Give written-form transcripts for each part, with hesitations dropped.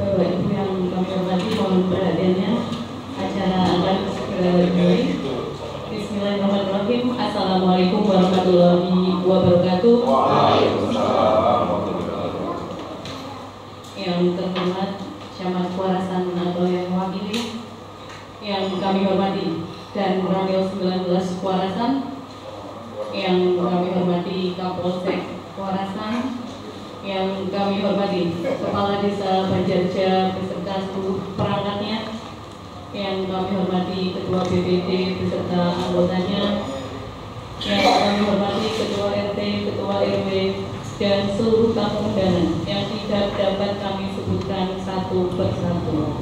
Bapak Ibu yang kami hormati, mohon perhatiannya, acara akan segera dimulai. Bismillahirrahmanirrahim. Assalamualaikum warahmatullahi wabarakatuh. Yang terhormat Camat Kuarasan atau yang mewakili, yang kami hormati, dan Ramil 19 Kuarasan, yang kami hormati Kapolsek Kuarasan, yang kami hormati Kepala Desa Banjarja beserta seluruh perangkatnya, yang kami hormati Ketua BPD beserta anggotanya, yang kami hormati Ketua RT, Ketua RW, dan seluruh tamu undangan yang tidak dapat kami sebutkan satu persatu.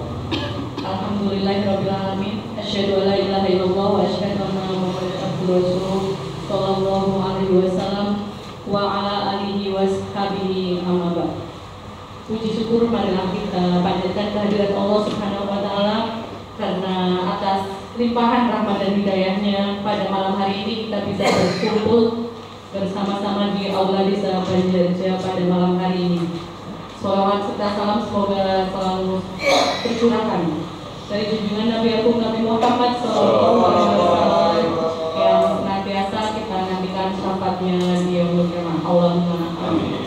Alhamdulillahirrahmanirrahim. Asyhadu an la ilaha illallah wa asyhadu anna Muhammadan abduhu wa rasuluh sallallahu alaihi wasallam wa ala alihi wa sahbihi amma ba'd. Puji syukur marilah kita panjatkan kehadirat Allah Subhanahu wa taala karena atas limpahan rahmat dan hidayahnya pada malam hari ini kita bisa berkumpul bersama-sama di Aula Desa Banjarja pada malam hari ini. Sholawat serta salam semoga selalu tercurahkan dari junjungan Nabi Agung Nabi Muhammad SAW yang senantiasa kita nantikan syafaatnya di yaumul qiyamah. Allahumma amin.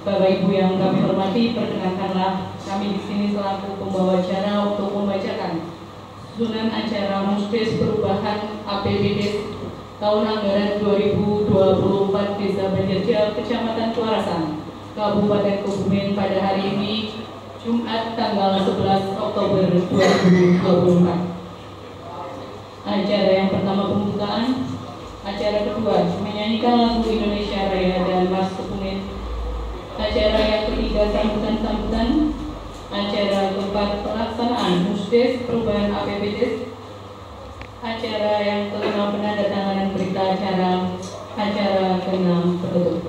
Bapak Ibu yang kami hormati, perkenankanlah kami di sini selaku pembawa acara untuk membacakan susunan acara Musdes Perubahan APBD tahun anggaran 2024 Desa Banjarja, Kecamatan Kuarasan, Kabupaten Kebumen pada hari ini Jumat tanggal 11 Oktober 2024. Acara yang pertama pembukaan, acara kedua menyanyikan lagu Indonesia Raya dan Mas Kebumen, acara yang ketiga sambutan-sambutan, acara keempat pelaksanaan Musdes Perubahan APBD, acara yang kelima penandatanganan berita acara keenam penutup.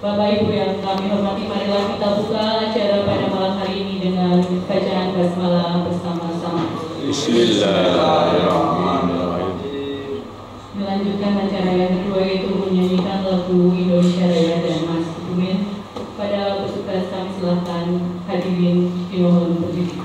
Bapak Ibu yang kami hormati, marilah kita buka acara pada malam hari ini dengan bacaan basmalah bersama-sama. Bismillahirrahmanirrahim. Melanjutkan acara yang kedua yaitu menyanyikan lagu Indonesia Raya dan Mas Kebumen. Pada petugas kami silahkan hadirin dimohon berdiri.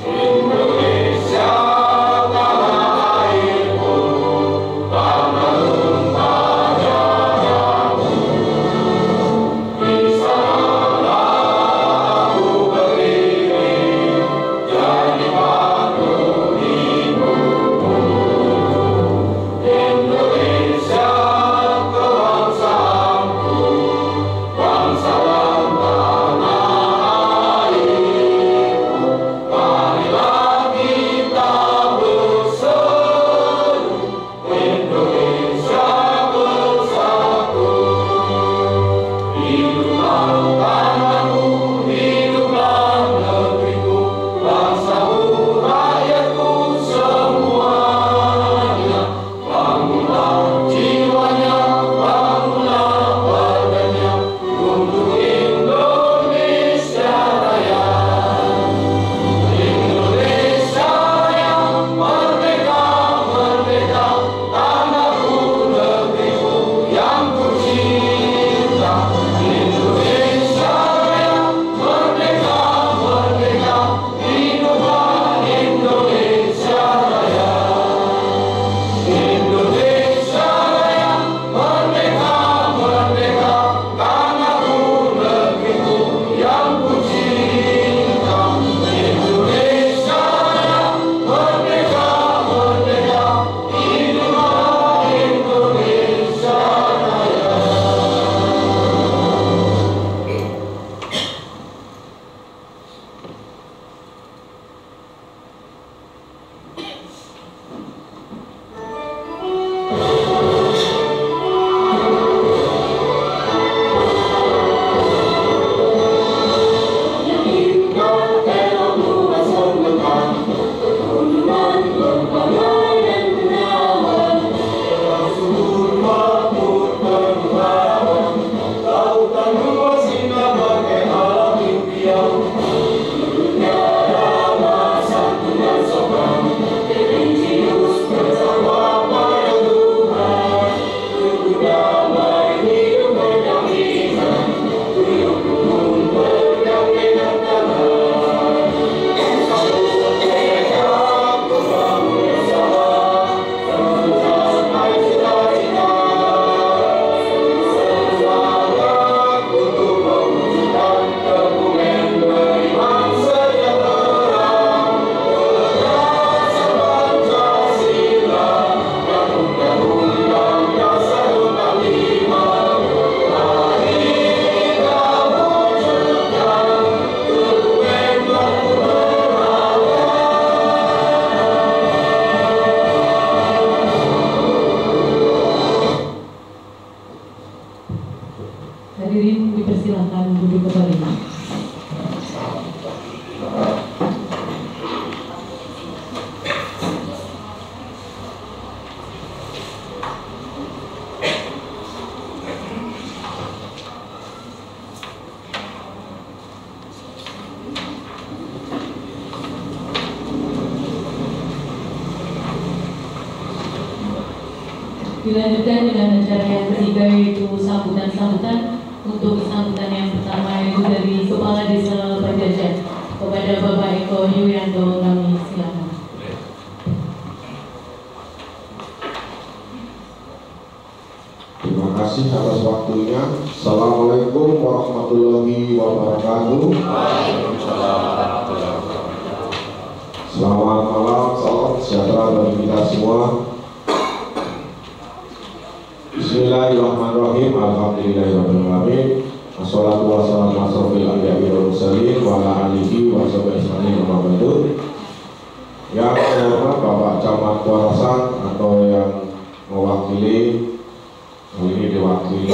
Indonesia tanah airku, tanah tumpah Hadirin dipersilakan duduk kembali. Dilanjutkan dengan acara yang ketiga, yaitu sambutan-sambutan. Untuk sambutan yang pertama itu dari Kepala Desa Pajajar kepada Bapak Eko Yuyanto, kami silakan. Terima kasih atas waktunya. Assalamualaikum warahmatullahi wabarakatuh. Waalaikumsalam warahmatullahi wabarakatuh. Selamat malam, salam sejahtera bagi kita semua. Bismillahirrahmanirrahim. Alhamdulillahirrahmanirrahim. Assalatu wassalamu ala asrofil anbiya'i wal mursalin wa ala alihi wa sahbihi ajma'in wa ba'du. Yang saya hormat Bapak Camat Kuarasan atau yang mewakili, kali ini diwakili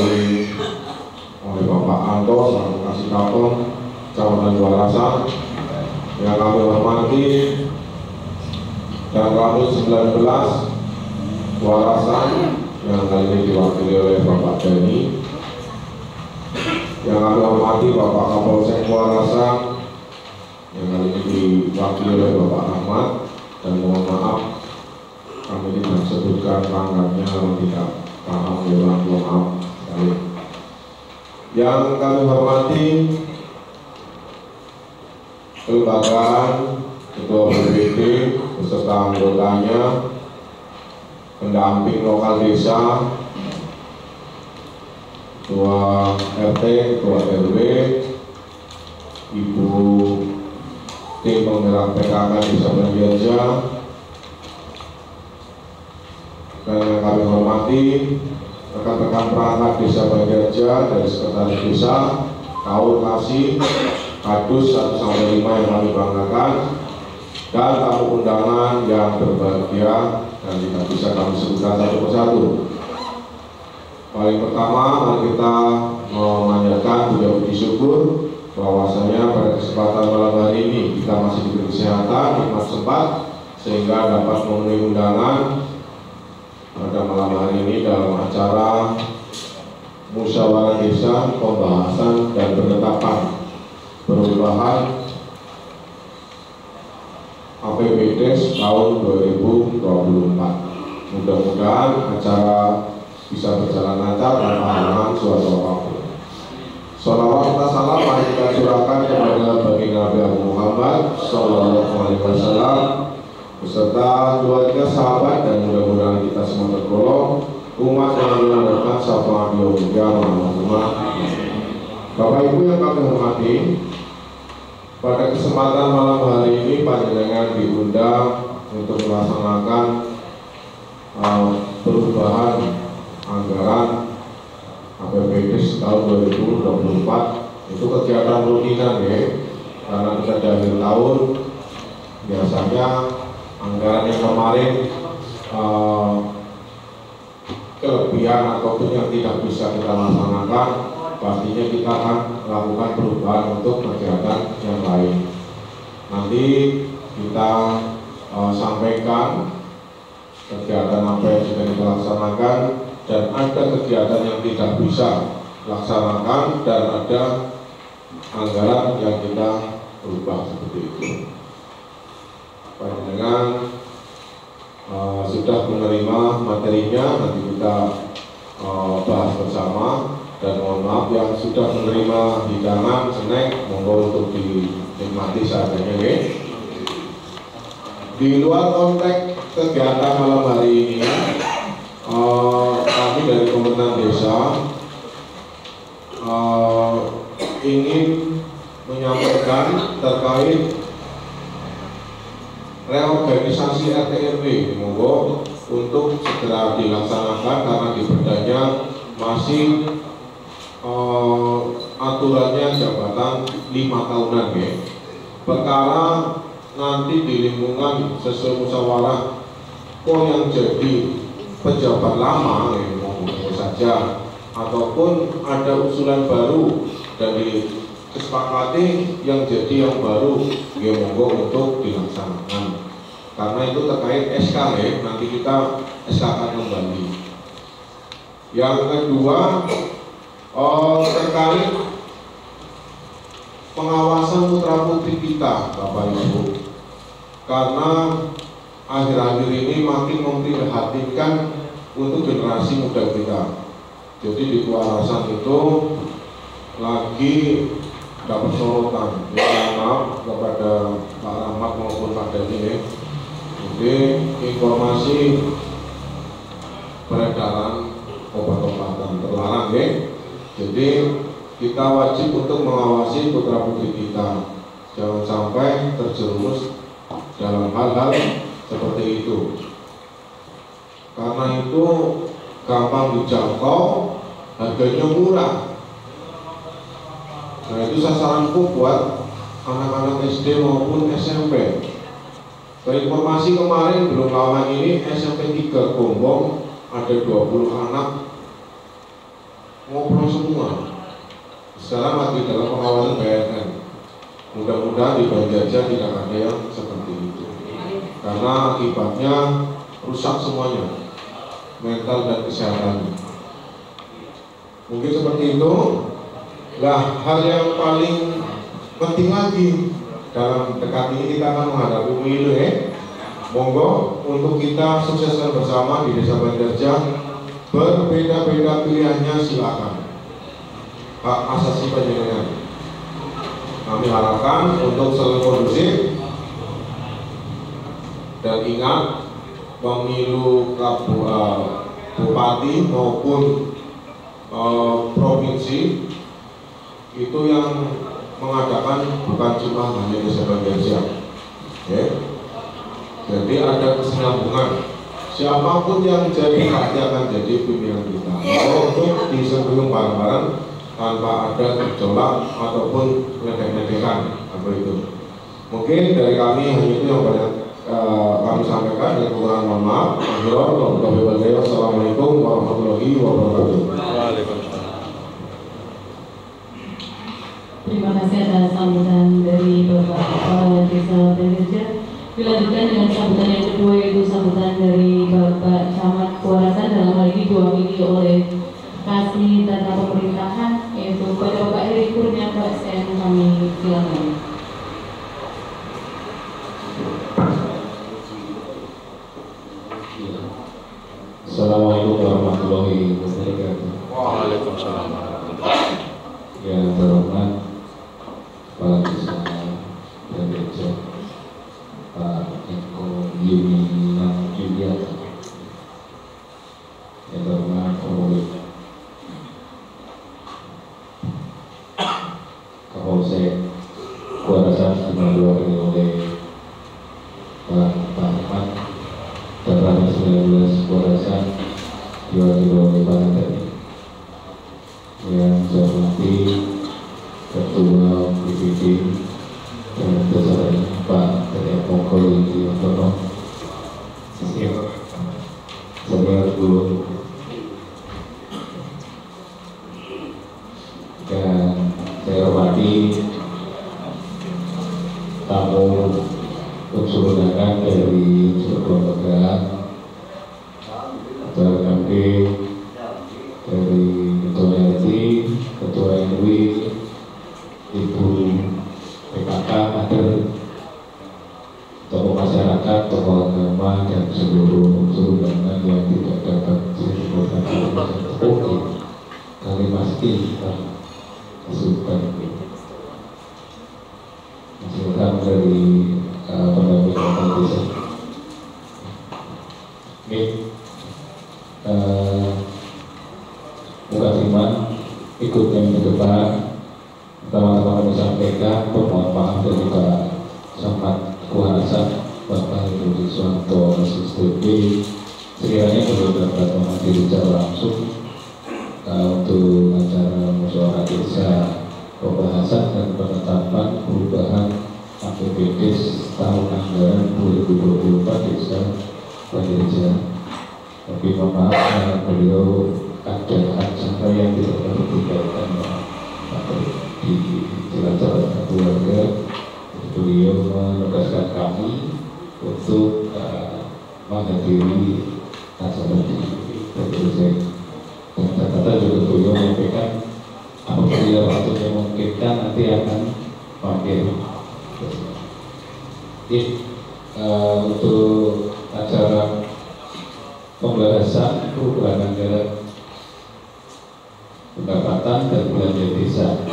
oleh Bapak Anto selaku Kasih Kapten Kecamatan Kuarasan, yang kami hormati dan Ramil 19 Kuarasan yang kali ini diwakili oleh Bapak Dani, yang kami hormati Bapak Kapolsek Kuarasan yang kali ini diwakili oleh Bapak Ahmad, dan mohon maaf kami tidak sebutkan pangkatnya kalau tidak paham, mohon maaf sekali. Yang kami hormati kelembagaan, Ketua BPD beserta anggotanya, pendamping lokal desa, Ketua RT, Ketua RW, Ibu tim penggerak PKK Desa Pajajar, dan yang kami hormati rekan-rekan perangkat Desa Pajajar dari Sekretaris Desa, Kaur Kasih, Kadus 1-5 yang kami banggakan, dan tamu undangan yang berbahagia dan tidak bisa kami sebutkan satu persatu. Paling pertama, mari kita memanjatkan puji syukur bahwasanya pada kesempatan malam hari ini kita masih diberi kesehatan, nikmat sempat, sehingga dapat memenuhi undangan pada malam hari ini dalam acara musyawarah desa, pembahasan dan penetapan perubahan APBDes tahun 2024. Mudah-mudahan acara bisa berjalan lancar tanpa halangan suatu apapun. Sholawat serta salam mari kita curahkan kepada baginda Nabi Muhammad Sallallahu Alaihi Wasallam beserta keluarga, sahabat, dan mudah-mudahan kita semua tergolong umat yang mengandalkan syafaat Yaumal Bapak Ibu yang kami hormati, pada kesempatan malam hari ini panjenengan diundang untuk melaksanakan perubahan anggaran APBD tahun 2024. Itu kegiatan rutinan ya, karena kita di akhir tahun biasanya anggaran yang kemarin kelebihan ataupun yang tidak bisa kita laksanakan, pastinya kita akan melakukan perubahan untuk kegiatan yang lain. Nanti kita sampaikan kegiatan apa yang sudah kita laksanakan, dan ada kegiatan yang tidak bisa laksanakan, dan ada anggaran yang kita berubah seperti itu. Panjenengan sudah menerima materinya, nanti kita bahas bersama. Dan mohon maaf yang sudah menerima hidangan, snack, monggo untuk dinikmati seadanya ya. Di luar konteks kegiatan malam hari ini, kami dari Pemerintahan Desa ingin menyampaikan terkait reorganisasi RT RW, monggo untuk segera dilaksanakan karena di Perdanya masih aturannya jabatan 5 tahunan ya. Perkara nanti di lingkungan sesuai musyawarah kok yang jadi pejabat lama ya, monggo saja ataupun ada usulan baru dari kesepakati yang jadi yang baru, ya monggo untuk dilaksanakan. Karena itu terkait SK ya, nanti kita SK-kan kembali. Yang kedua terkait pengawasan putra putri kita, Bapak Ibu, karena akhir-akhir ini makin memprihatinkan untuk generasi muda kita. Jadi di kewarasan itu lagi dapat sorotan. Ya, maaf kepada Pak Rahmat maupun Pak Dani ya. Jadi informasi peredaran obat-obatan terlarang ya. Jadi kita wajib untuk mengawasi putra putri kita, jangan sampai terjerumus dalam hal-hal seperti itu. Karena itu gampang dijangkau, harganya murah. Nah itu sasaranku buat anak-anak SD maupun SMP. Informasi kemarin belum lama ini SMP 3 Gombong ada 20 anak ngobrol semua. Sekarang lagi dalam pengawasan BNN. Mudah-mudahan di Banjarja tidak ada yang seperti itu. Karena akibatnya rusak semuanya, mental dan kesehatannya. Mungkin seperti itu. Lah, hal yang paling penting lagi dalam dekat ini kita akan menghadapi pemilu ya. Monggo untuk kita sukseskan bersama di Desa Banjarja. Berbeda-beda pilihannya silakan. Hak asasi panjenengan. Kami harapkan untuk selalu kondusif dan ingat pemilu bupati maupun provinsi itu yang mengadakan bukan cuma hanya Desa Banjarja, ya. Jadi ada kesinambungan. Siapapun yang jadi pasti akan jadi pimpinan kita. Untuk disebelum bareng-bareng tanpa ada gejolak ataupun ledek-ledekan apa itu. Mungkin dari kami hanya itu yang banyak kami sampaikan, dan kekurangan mohon maaf. Assalamualaikum warahmatullahi wabarakatuh. Waalaikumsalam. Terima kasih atas sambutan dari Bapak Kepala Desa Banjarja. Dilanjutkan dengan sambutan yang kedua, yaitu sambutan dari Bapak Camat Kewarasan, dalam hal ini diwakili oleh Kasih Tata Pemerintahan, yaitu kepada Bapak Heri Kurniawan SN. Kami silakan. Assalamualaikum warahmatullahi wabarakatuh. Waalaikumsalam warahmatullahi wabarakatuh. Yang terhormat Kepala Desa Banjarja Pak Eko Yuminang Juliata, yang terhormat Kapolsek Kewarasan diwakili oleh Pak Ahmad, Darah 19 Kewarasan diwakili oleh Pak Dani. Yang saya hormati Ketua BPD dan beserta Pak Tete Mongkol Yotono, senior guru, dan saya hormati tamu unsur undangan dari seluruh lembaga, Ketua RMD, dari Ketua RT, Ketua RW, Ibu PKK, kader, tokoh masyarakat, tokoh agama, dan seluruh unsur undangan yang tidak dapat disebutkan kali pasti kesulitan masukan dari pendamping kepala desa. Ini Mukasiman ikut yang ke depan. Pertama-tama kami sampaikan permohonan maaf dari Pak Camat Kewarasan, Bapak Ibu Suwanto SSTP, sekiranya belum dapat menghadiri secara langsung untuk acara musyawarah desa pembahasan dan penetapan perubahan APBD tahun anggaran 2024 Desa Banjarja. Tapi mohon maaf, beliau ada acara yang kami untuk menghadiri acara ini. Dan catatan juga beliau menyampaikan apabila waktunya memungkinkan nanti akan mampir. Untuk acara pembahasan perubahan anggaran pendapatan dan belanja desa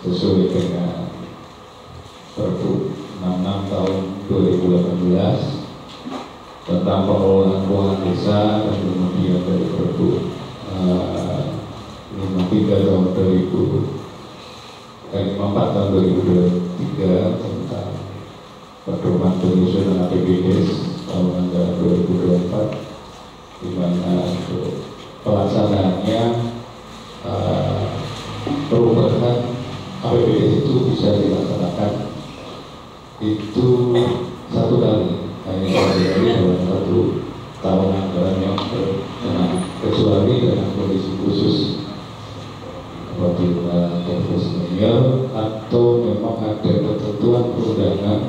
sesuai dengan Perpu 66 tahun 2018 tentang pengelolaan keuangan desa dan kemudian dari Perpu 53 tahun 54 tahun 2023 tentang pedoman penyusunan APBD tahun anggaran 2024, di mana untuk pelaksanaannya perubahan APBD itu bisa dilaksanakan itu satu kali, hanya sekali dalam satu tahun anggaran yang berkenaan, kecuali dengan kondisi khusus apabila defisit meninggal atau memang ada ketentuan perundangan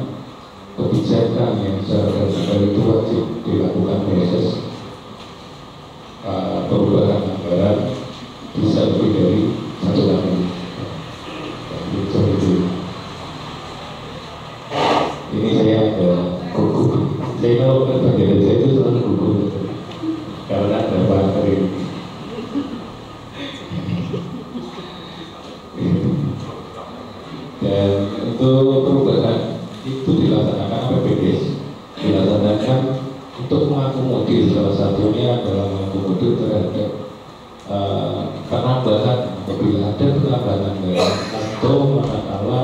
kebijakan yang secara itu wajib dilakukan proses perubahan anggaran bisa lebih dari satu kali. Ini saya ada gugup. Saya kalau ke bagian saya itu selalu gugup karena ada banter ini. Dan untuk perubahan itu dilaksanakan APBD, dilaksanakan untuk mengakomodir, salah satunya adalah mengakomodir terhadap penambahan apabila ada penambahan anggaran atau manakala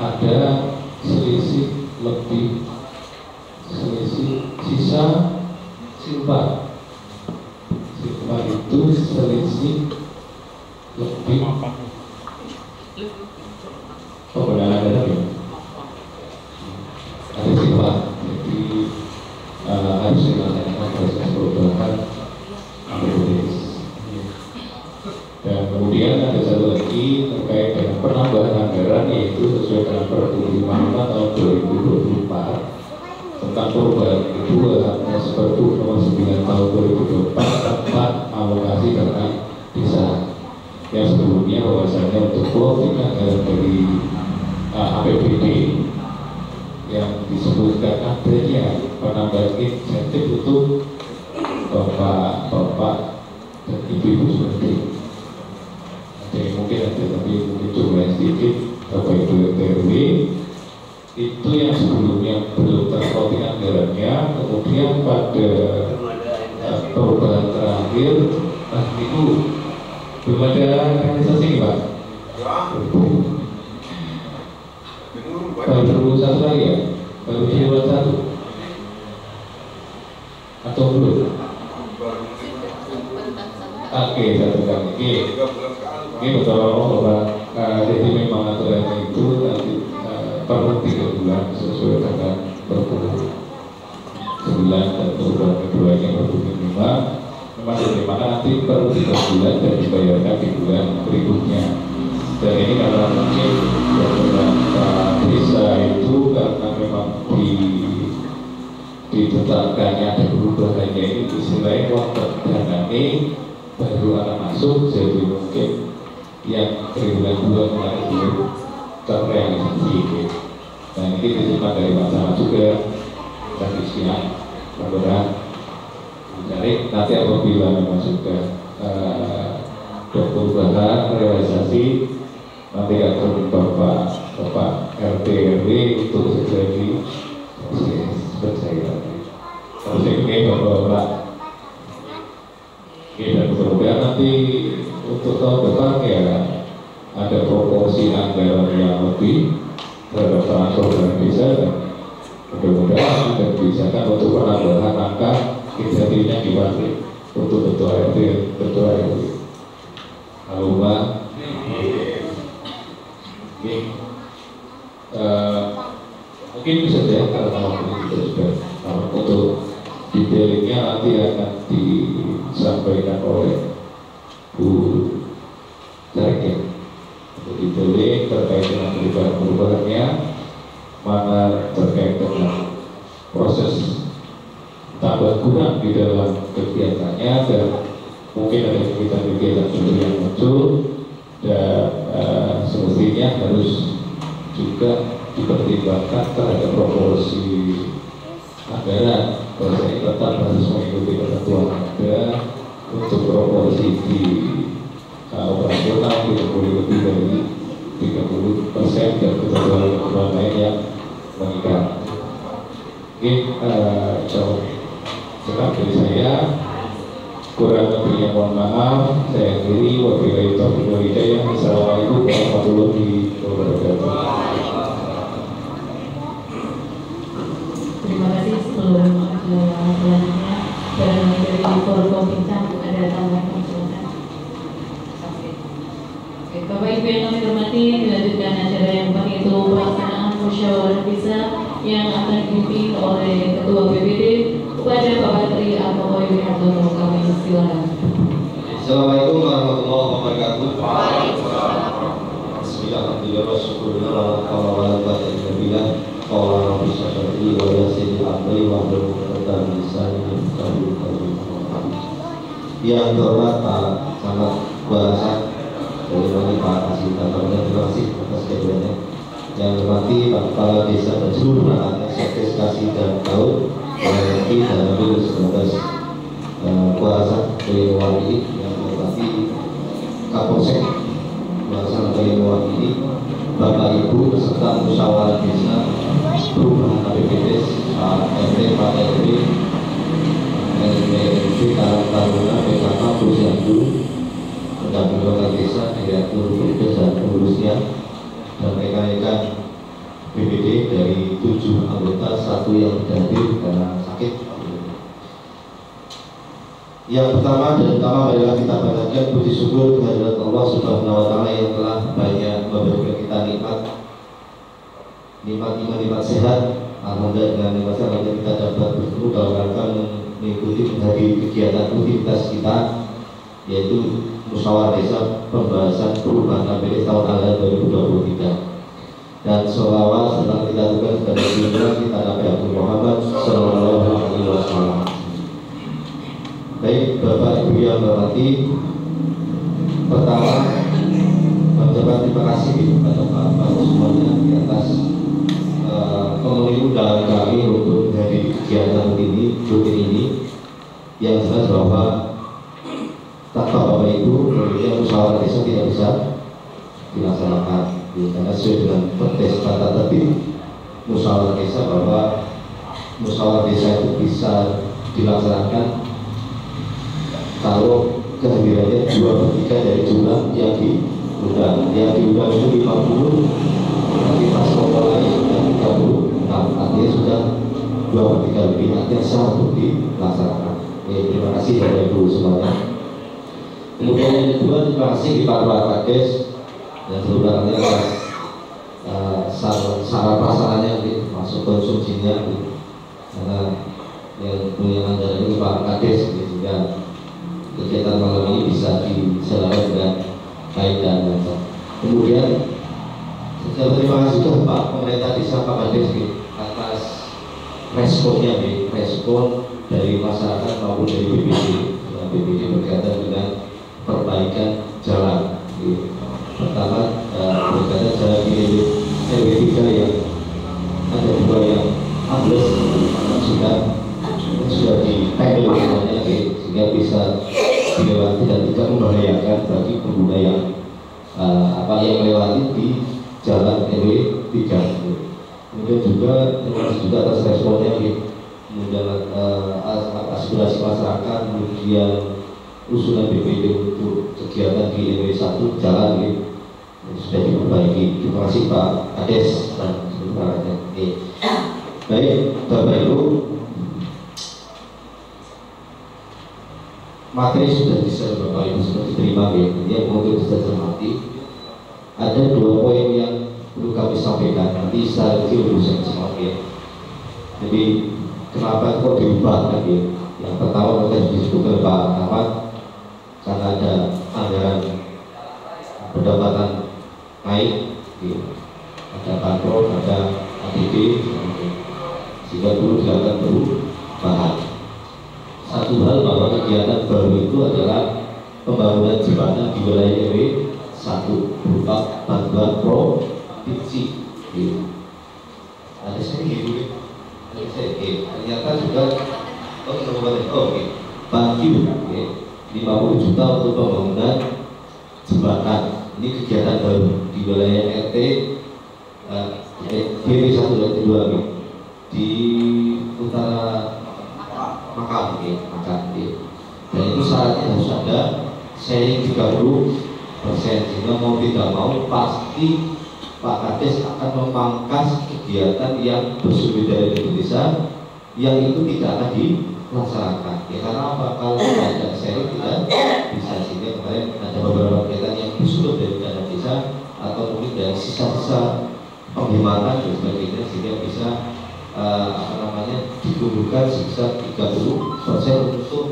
ada selisih sisa silpa itu selisih lebih penggunaan anggaran ya ada silpa, jadi harus dilaksanakan proses perubahan APBD. Dan kemudian ada satu lagi terkait dengan penambahan anggaran, yaitu sesuai dengan Perpu 55 tahun 2024 tentang perubahan kedua atas Perpu nomor 9 tahun 2024 tentang alokasi dana desa, yang sebelumnya bahwasanya untuk closing anggaran dari APBD yang disebutkan adanya penambahan insentif untuk bapak-bapak dan ibu-ibu seperti itu. Jadi mungkin ada, tapi mungkin jumlah sedikit Bapak Ibu RW itu yang sebelumnya belum terclosing anggarannya, kemudian pada perubahan terakhir itu belum ada realisasi nih Pak. Baru satu lagi ya, baru dibuat satu atau belum? Oke, satu kali. Ini betul Bapak. Jadi memang aturannya itu nanti per 3 bulan sesuai dengan Perpu 9 dan perubahan keduanya Perpu 5. Memang dimana nanti per 3 bulan dan dibayarkan di bulan berikutnya. Dan ini karena mungkin beberapa desa itu karena memang ditetapkannya ada perubahannya ini istilahnya waktu dana ini baru akan masuk, jadi mungkin yang triwulan 2 kemarin belum terrealisasi. Nah ini disimpan dari masalah juga dan isinya mudah-mudahan mencari nanti apabila memang sudah perubahan realisasi nanti akan Bapak RT RW untuk segera percaya. Harus ini Bapak. Dan mudah-mudahan nanti untuk tahun depan ya ada proporsi anggaran yang lebih terhadap transfer dana desa, dan mudah-mudahan sudah dibiasakan untuk penambahan angka insentifnya diwakili untuk ketua RT, ketua RW. Halo Mbak. Mungkin bisa saja karena waktu kita sudah untuk detailnya nanti akan disampaikan oleh Bu Jarek untuk detailing terkait dengan perubahan-perubahannya, mana mungkin ada kegiatan-kegiatan seperti yang muncul, dan semestinya harus juga dipertimbangkan terhadap proporsi anggaran. Bahwa ini tetap harus mengikuti ketentuan ada untuk proporsi di operasional tidak boleh lebih dari 30% dan ketentuan lain yang mengikat. Mungkin cukup dari saya. Kurang lebihnya mohon maaf. Saya akhiri, wabillahi taufiq wal hidayah. Assalamualaikum warahmatullahi wabarakatuh. Terima kasih seluruh selanjutnya. Barangkali dari Forkomintan ada tambahan silakan. Oke, Bapak Ibu yang kami hormati, dilanjutkan acara yang paling itu pelaksanaan musyawarah desa yang akan dipimpin oleh Ketua BPD kepada Bapak Tri Artono Wihartono. Kami silakan. Assalamualaikum warahmatullahi wabarakatuh. Bismillahirrahmanirrahim. Wassalamualaikum warahmatullahi wabarakatuh. Yang terhormat Pak Camat Kuasa, dari Pak Fasilitator, terima kasih atas keduanya. Yang hormati Pak Kepala Desa dan seluruh perangkat Sekretaris Kasih dan Tahun RRI dan Pemilu 19 Kuasa dari mewakili, yang hormati Kapolsek Kuasa dari mewakili Bapak Ibu peserta musyawarah desa perubahan APBD, Pak RT, Pak RW, LPMP, Karang Taruna, PKK, Posyandu, pendamping lokal desa, direktur desa dan pengurusnya, dan rekan-rekan BPD dari 7 anggota, 1 yang tidak hadir karena sakit. Yang pertama dan utama adalah kita panjatkan puji syukur kehadirat Allah Subhanahu wa Ta'ala yang telah banyak memberikan kita nikmat iman, nikmat sehat. Alhamdulillah dengan nikmat sehat kita dapat bertemu dalam rangka mengikuti menghadiri kegiatan rutinitas kita, yaitu musyawarah desa pembahasan perubahan APBD tahun anggaran 2023. Dan sholawat serta kita tugas kepada junjungan kita Nabi Muhammad Sallallahu Alaihi Wasallam. Baik Bapak Ibu yang hormati, pertama mengucapkan terima kasih kepada Bapak semuanya di atas memenuhi undangan kami untuk menghadiri kegiatan rutin ini, yang jelas bahwa tanpa Bapak Ibu tentunya musyawarah desa tidak bisa dilaksanakan, karena sesuai dengan pertes tata tertib musyawarah desa bahwa musyawarah desa itu bisa dilaksanakan kalau kehadirannya 2/3 dari jumlah yang diundang. Yang diundang itu 50, tapi pas mulai sudah 36, artinya sudah 2/3 lebih, artinya sah untuk dilaksanakan. Terima kasih Bapak Ibu semuanya. Kemudian yang kedua, terima kasih kepada Pak Kades dan seluruh atas saran prasarannya, masuk konsumsinya, karena yang punya anggaran ini Pak Kades, sehingga kegiatan malam ini bisa diselenggarakan dengan baik dan lancar. Kemudian saya terima kasih juga Pak Pemerintah Desa Pak Kades atas responnya, respon dari masyarakat maupun dari BPD berkaitan dengan perbaikan jalan. Pertama berkaitan jalan di RW 3 yang ada 2 yang ambles, sudah ditempel semuanya, sehingga bisa dilewati dan tidak membahayakan bagi pengguna yang yang melewati di jalan RW 3. Kemudian juga terima kasih juga atas responnya, kemudian aspirasi masyarakat, kemudian usulan BPD untuk kegiatan di RW 1 jalan sudah diperbaiki. Terima kasih Pak Kades dan semuanya. Baik Bapak Ibu, materi sudah bisa Bapak Ibu sudah diterima, yang untuk bisa cermati. Ada 2 poin yang perlu kami sampaikan, nanti saya review semua. Jadi kenapa kok diubah lagi? Yang pertama tadi disebutkan Pak Ahmad, karena ada anggaran pendapatan naik, ada kontrol, ada APD, sehingga perlu dilakukan perubahan. Satu hal bahwa kegiatan baru itu adalah pembangunan jembatan di wilayah RW 1 berupa bantuan provinsi. Ada saya gitu, ternyata juga bantu 50 juta untuk pembangunan jembatan. Ini kegiatan baru di wilayah RT DW 1 dan 2 di utara Makam, dan itu syaratnya harus ada sharing 30%, sehingga mau tidak mau pasti Pak Kades akan memangkas kegiatan yang bersumber dari desa yang itu tidak akan dilaksanakan. Karena apa? Kalau tidak ada sharing tidak bisa, sehingga kemarin ada beberapa kegiatan yang bersumber dari dana desa atau mungkin dari sisa-sisa penghematan dan sebagainya, sehingga bisa ditumbuhkan sebesar 30% untuk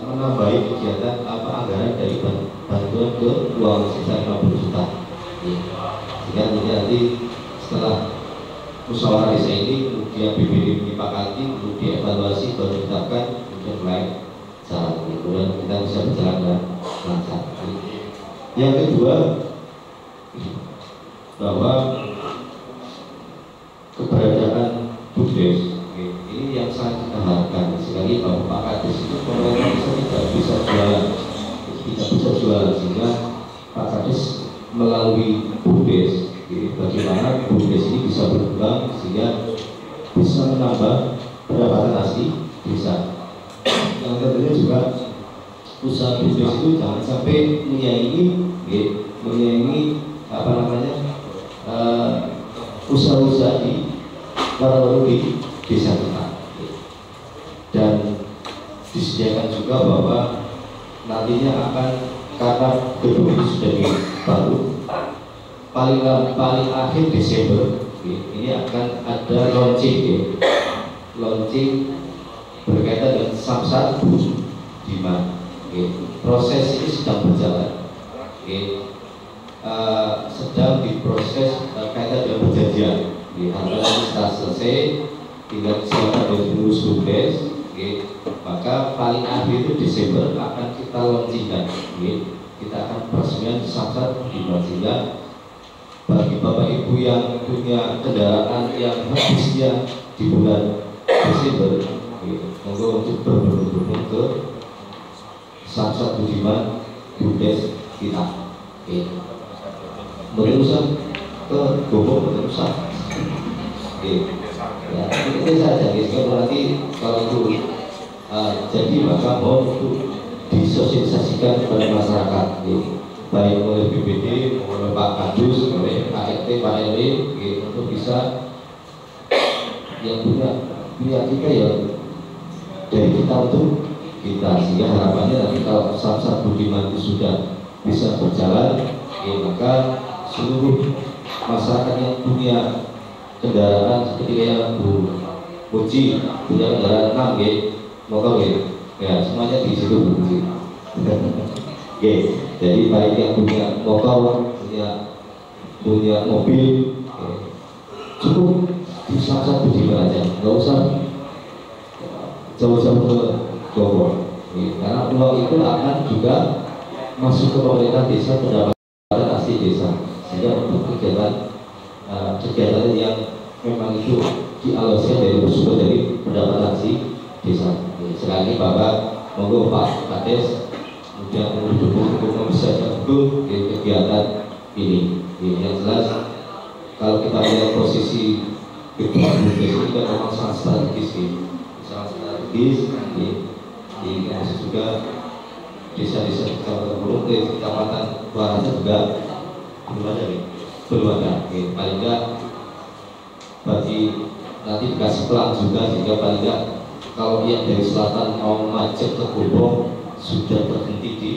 menambahi kegiatan anggaran dari bantuan ke uang sebesar 50 juta. Sehingga nanti setelah musyawarah desa ini kemudian BPD menyepakati untuk dievaluasi baru ditetapkan kemudian mulai jalan, kemudian kita bisa berjalan dengan lancar. Yang kedua, bahwa keberadaan BUMDes ini yang sangat kita harapkan sekali, bahwa Pak Kades itu pemerintah tidak bisa jualan, sehingga Pak Kades melalui BUMDes, bagaimana BUMDes ini bisa berkembang sehingga bisa menambah pendapatan asli desa. Yang tentunya juga usaha BUMDes itu jangan sampai menyaingi usaha-usaha di baru di desa kita, dan disediakan juga bahwa nantinya akan, karena gedung ini sudah baru, paling akhir Desember ini akan ada launching berkaitan dengan Samsat Budiman. Proses ini sedang berjalan, sedang diproses kaitan dengan perjanjian. Harusnya setelah selesai tinggal silakan dari pengurus BUMDes, maka paling akhir itu Desember akan kita launchingkan. Kita akan peresmian Samsat Budiman, sehingga bagi Bapak Ibu yang punya kendaraan yang habisnya di bulan Desember, monggo untuk berbondong-bondong ke Samsat Budiman BUMDes kita. Boleh usah ke Gobok, boleh usah. Ya, itu saja. Nanti kalau itu jadi, maka mohon untuk disosialisasikan kepada masyarakat, baik oleh BPD, oleh Pak Kadus, oleh Pak RT, Pak RW, untuk bisa yang punya kita ya dari kita untuk kita, sehingga harapannya nanti kalau Samsat Budiman itu sudah bisa berjalan, maka seluruh masyarakat yang punya kendaraan seperti yang Bu Puji punya kendaraan 6 motor ya semuanya di situ Bu Puji. Jadi baik yang punya motor, punya mobil, cukup di Samsat Budiman aja, nggak usah jauh-jauh ke Bogor, karena uang itu akan juga masuk ke pemerintah desa, pendapatan asli desa, sehingga untuk kegiatan yang memang itu dialokasikan dari bersumber dari pendapatan asli desa. Sekali Bapak, monggo Pak Kades kemudian mendukung untuk membesarkan betul kegiatan ini. Yang jelas kalau kita lihat posisi kegiatan BUMDes ini kan memang sangat strategis, masih juga desa-desa kecamatan Bulung, kecamatan Warasa juga belum ada. Paling enggak bagi nanti dikasih pelang juga, sehingga paling enggak kalau yang dari selatan mau macet ke Gobong sudah berhenti di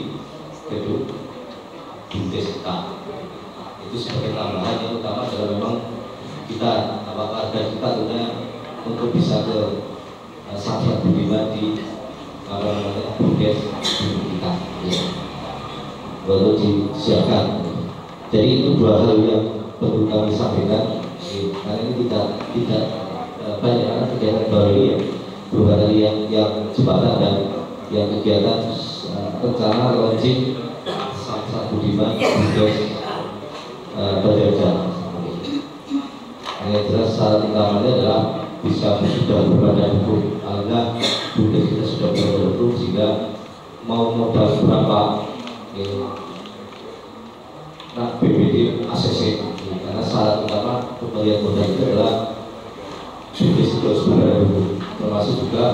gedung BUMDes kita. Itu sebagai tambahan. Yang utama adalah memang kita warga kita tentunya untuk bisa ke Samsat Budiman di BUMDes kita, baru disiapkan. Jadi itu dua hal yang perlu kami sampaikan, karena ini tidak banyak kegiatan baru ini beberapa tadi yang jembatan dan yang kegiatan rencana launching Samsat Budiman Bumdes Badaja. Yang jelas syarat utamanya adalah bisa sudah berbadan hukum, karena Bumdes kita sudah berbadan hukum sehingga mau modal berapa nah BPD ACC, karena syarat utama pemberian modal itu adalah Bumdes itu harus berbadan hukum, termasuk juga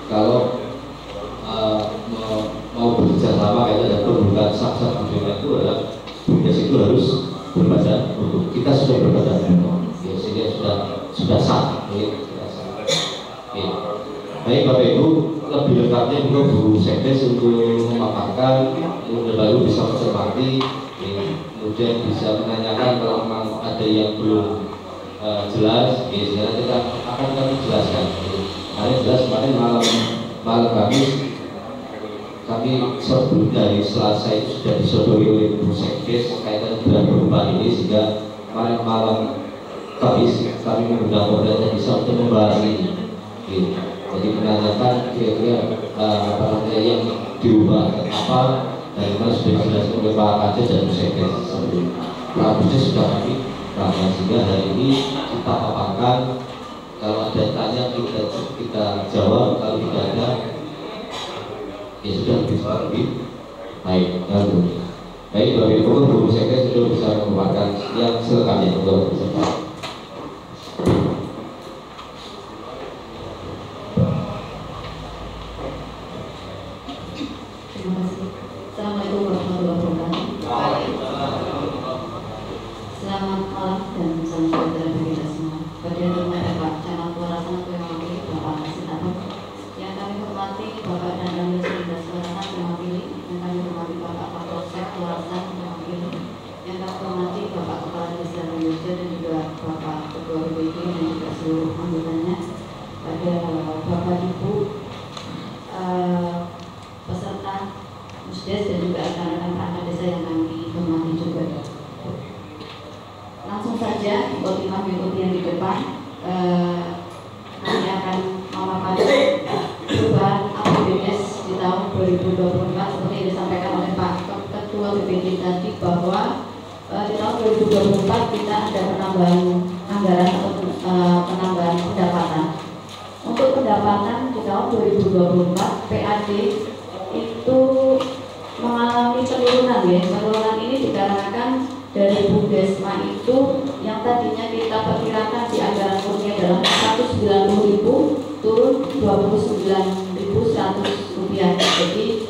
kalau mau bekerja sama kaitan dan pembukaan Samsat Budiman itu adalah Bumdes itu harus berbadan hukum. Kita sudah berbadan hukum, ya, sehingga sudah sah. Baik Bapak Ibu, lebih lengkapnya juga Bu Sekdes untuk memaparkan, kemudian baru bisa mencermati, kemudian bisa menanyakan kalau memang ada yang belum jelas, sehingga kita akan kami jelaskan. Karena jelas kemarin malam kami sebelum dari Selasa itu sudah disodori oleh Bu Sekdes kaitan dengan perubahan ini, sehingga kemarin malam kami mengundang Polda bisa untuk membahas ini. Jadi menanyakan kira-kira apa namanya yang diubah apa, dan memang sudah dijelaskan oleh Pak Kades dan Bu Sekdes sebelum Rabusnya sudah kami bahas, sehingga hari ini kita paparkan. Kalau ada tanya kita jawab, kalau tidak ada ya sudah lebih baik. Baik Bapak Ibu, Bu Sekdes sudah bisa memaparkan yang selengkapnya untuk bersama. Assalamualaikum warahmatullahi wabarakatuh. Selamat malam dan salam sejahtera bagi kita semua. Pada hormat Bapak Camat Pelaksana yang mewakili Bapak Senator, yang kami hormati Bapak dan Ramil Serindas Pelaksana yang mewakili, yang kami hormati Bapak Kapolsek Pelaksana yang mewakili, yang kami hormati Bapak Kepala Desa Rayoja dan juga Bapak Ketua BPD dan juga seluruh anggotanya, pada Bapak Ibu peserta Musdes dan juga rekan-rekan perangkat desa yang kami hormati juga. Langsung saja mengikuti yang di depan, kami akan memaparkan perubahan APBDes di tahun 2024 seperti yang disampaikan oleh Pak Ketua BPD tadi, bahwa di tahun 2024 kita ada penambahan anggaran atau penambahan pendapatan. Untuk pendapatan di tahun 2024 PAD itu mengalami penurunan ya. Penurunan ini dikarenakan dari Bumdesma itu yang tadinya kita perkirakan di anggaran murni adalah 190.000 turun 29.100 rupiah. Jadi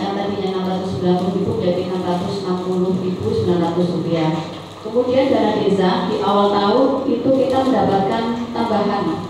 yang tadinya 690.000 jadi 660.900 rupiah. Kemudian dana desa di awal tahun itu kita mendapatkan tambahan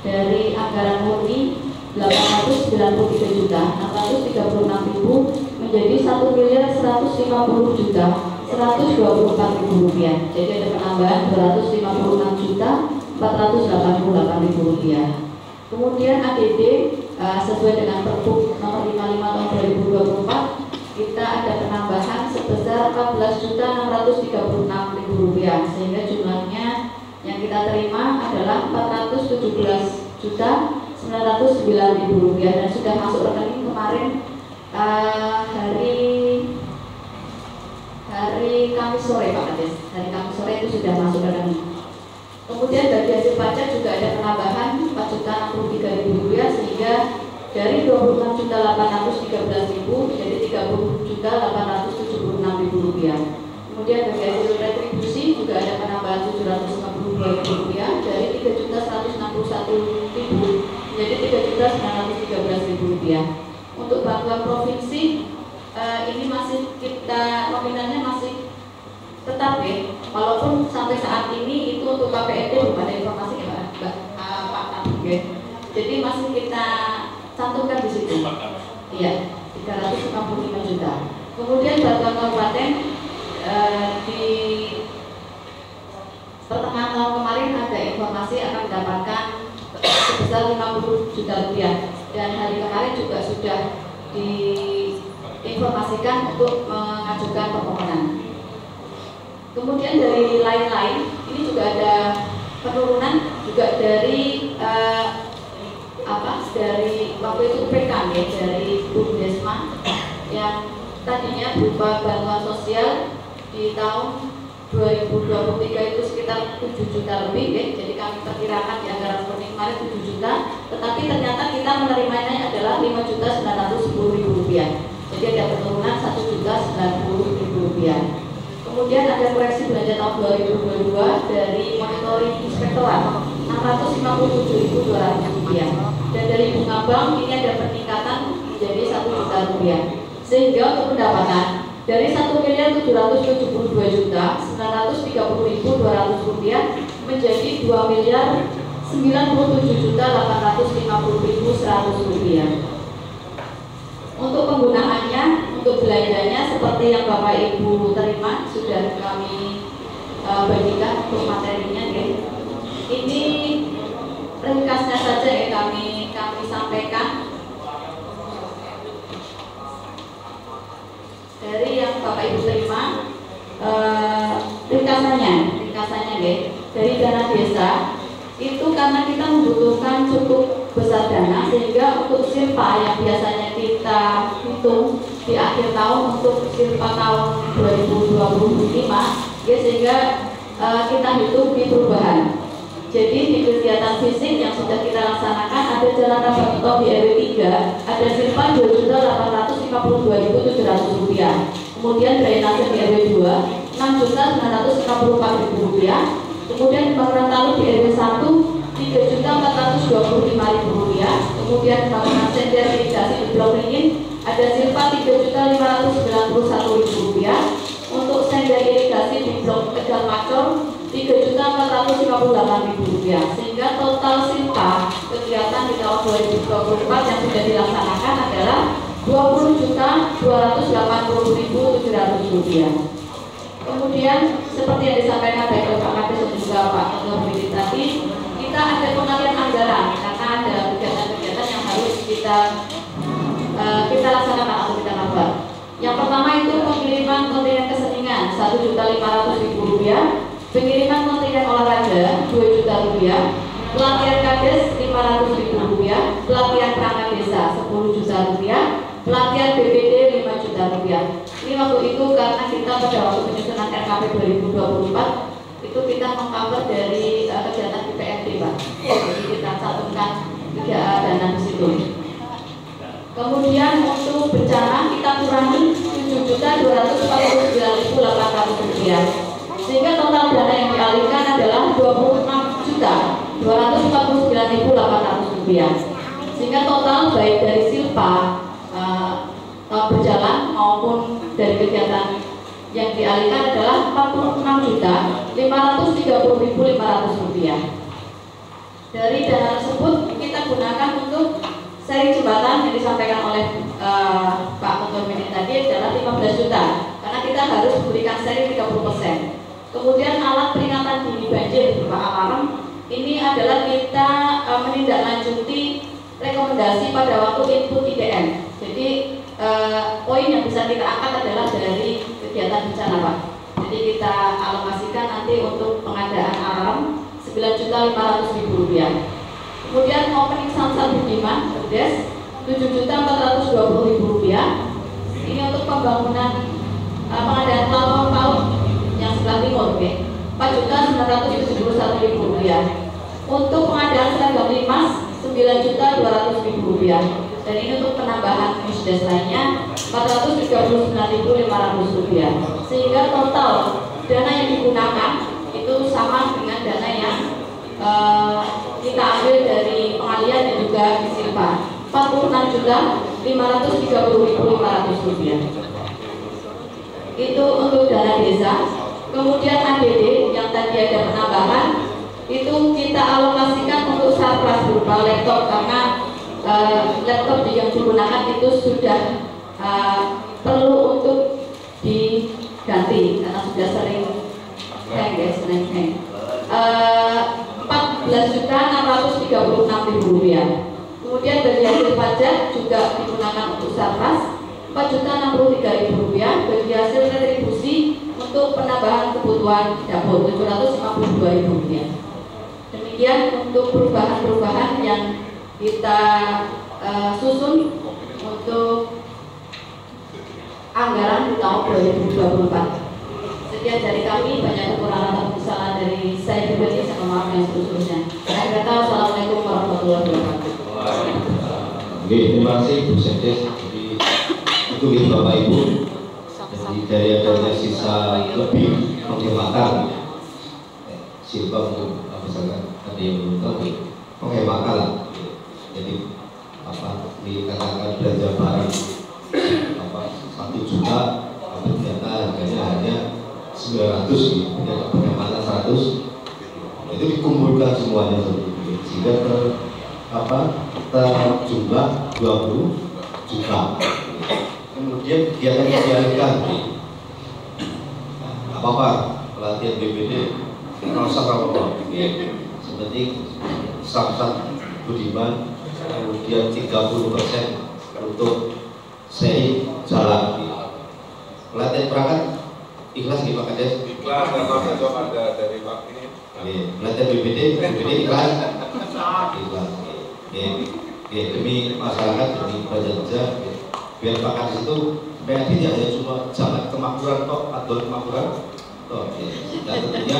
dari anggaran murni 893.636.000 menjadi 1.150.124.000 rupiah. Jadi ada penambahan 256.488.000 rupiah. Kemudian ADD sesuai dengan Pergub nomor 55 tahun 2024 kita ada penambahan sebesar 14.636.000 rupiah, sehingga jumlahnya yang kita terima adalah 417.909.000 rupiah dan sudah masuk rekening kemarin hari Kamis sore Pak Kades. Hari Kamis sore itu sudah masuk rekening. Kemudian bagi hasil pajak juga ada penambahan 4.063.000 rupiah, sehingga dari 26.813.000 jadi 30.876.000 rupiah. Kemudian bagi hasil retribusi juga ada penambahan 752.000 rupiah dari 3.161.000 menjadi 3.913.000 rupiah. Untuk bantuan provinsi ini masih kita nominalnya masih tetap ya, walaupun sampai saat ini itu untuk KPRD belum ada informasi ya Pak Tabung ya. Jadi masih kita cantumkan di situ. Iya, 355 juta. Kemudian bantuan kabupaten di pertengahan tahun kemarin ada informasi akan mendapatkan sebesar 50 juta rupiah, dan hari kemarin juga sudah diinformasikan untuk mengajukan permohonan. Kemudian dari lain-lain ini juga ada penurunan juga dari dari waktu itu PKG dari Bumdesma yang tadinya berupa bantuan sosial di tahun 2023 itu sekitar 7 juta lebih ya. Jadi kami perkirakan di anggaran seperti kemarin 7 juta, tetapi ternyata kita menerimanya adalah 5.910.000 rupiah. Jadi ada penurunan 1.090.000 rupiah. Kemudian ada koreksi belanja tahun 2022 dari monitoring inspektorat 657.200 rupiah. Dan dari bunga bank ini ada peningkatan menjadi 1 juta rupiah. Sehingga untuk pendapatan dari 1.772.930.200 rupiah menjadi 2.097.850.100 rupiah. Untuk penggunaannya, untuk belanjanya seperti yang Bapak Ibu terima sudah kami bagikan untuk materinya ya. Ini ringkasnya saja ya kami sampaikan dari yang Bapak Ibu terima. Ringkasannya ya, dari dana desa itu karena kita membutuhkan cukup besar dana sehingga untuk silpa yang biasanya kita hitung di akhir tahun untuk silpa tahun 2025 ya, sehingga kita hitung di perubahan. Jadi di kegiatan fisik yang sudah kita laksanakan ada jalan tambah tol di RW 3 ada silpa 2.852.700 rupiah. Kemudian drainase di RW 2 6.954.000 rupiah. Kemudian pembangunan taluk di RW 1 3.425.000 rupiah. Kemudian pembangunan sender irigasi di Blok Ringin ada silpa 3.591.000 rupiah. Untuk sender irigasi di Blok Tegal Pacor 3.458.000 rupiah. Sehingga total silpa kegiatan di tahun 2024 yang sudah dilaksanakan adalah 20.280.700 rupiah. Kemudian seperti yang disampaikan baik oleh Pak Kades dan juga Pak Ketua BPD tadi, kita ada pengalian anggaran karena ada kegiatan-kegiatan yang harus kita laksanakan atau kita lakukan. Yang pertama itu pengiriman kontingen kesenian 1.500.000 rupiah, pengiriman kontingen olahraga 2 juta rupiah, pelatihan kades 500.000 rupiah, pelatihan perangkat desa 10 juta rupiah, pelatihan BPD 5 juta rupiah. Ini waktu itu karena kita pada waktu penyusunan RKP 2024 itu kita mengcover dari kegiatan IPMD Pak. Jadi kita satukan 3 dana di situ. Kemudian untuk bencana kita kurangi 7.249.800 rupiah. Sehingga total dana yang dialihkan adalah 26.249.800 rupiah. Sehingga total baik dari silpa berjalan maupun dari kegiatan yang dialihkan adalah 46.530.500 rupiah. Dari dana tersebut kita gunakan untuk seri jembatan yang disampaikan oleh Pak Ketua BPD tadi adalah 15 juta karena kita harus memberikan seri 30%. Kemudian alat peringatan dini banjir berupa alarm ini adalah kita menindaklanjuti rekomendasi pada waktu input IDM. Jadi poin yang bisa kita angkat adalah dari kegiatan bencana Pak. Jadi kita alokasikan nanti untuk pengadaan alarm 9.500.000 rupiah. Kemudian opening Samsat Budiman Berdes 7.420.000 rupiah. Ini untuk pembangunan pengadaan pelabuhan PAUD yang sebelah timur, 4.971.000 rupiah. Untuk pengadaan seragam limas 9.200.000 rupiah. Dan ini untuk penambahan musdes lainnya 439.500 rupiah. Sehingga total dana yang digunakan itu sama dengan dana yang kita ambil dari pengalian dan juga silpa 46.530.500 rupiah. Itu untuk dana desa. Kemudian ADD yang tadi ada penambahan itu kita alokasikan untuk sarpras berupa laptop karena laptop yang digunakan itu sudah perlu untuk diganti karena sudah sering hang. 14.636.000 rupiah. Kemudian bagi hasil pajak juga digunakan untuk sarpras 4.063.000 rupiah. Bagi hasil retribusi untuk penambahan kebutuhan dapur 752.000 rupiah. Demikian untuk perubahan-perubahan yang kita susun untuk anggaran di tahun 2024. Sekian dari kami, banyak kekurangan atau kesalahan dari saya pribadi, saya maaf yang seterusnya. Saya kata wassalamualaikum warahmatullahi wabarakatuh. Oke, terima kasih Bu Sekdes. Jadi itu Bapak Ibu. Jadi dari adanya sisa lebih menghemakan silpa untuk misalkan ada yang belum tahu menghemakan lah. Jadi apa dikatakan belanja barang apa 1 juta, tapi ternyata harganya hanya 900 gitu, ternyata penghematan 100. Itu dikumpulkan semuanya sehingga terjumlah 20 juta. Kemudian dia akan dialihkan apa-apa pelatihan BPD merasa apa-apa seperti Samsat Budiman, kemudian 30% untuk SEI jalan. Pelatihan perangkat ikhlas nih Pak Kades? Ikhlas, karena besok ada dari Pak ini. Pelatihan BPD ikhlas? Ikhlas. Demi masyarakat, demi praja, biar Pak Kades itu supaya tidak hanya cuma jalan kemakmuran toh atau kemakmuran toh. Dan tentunya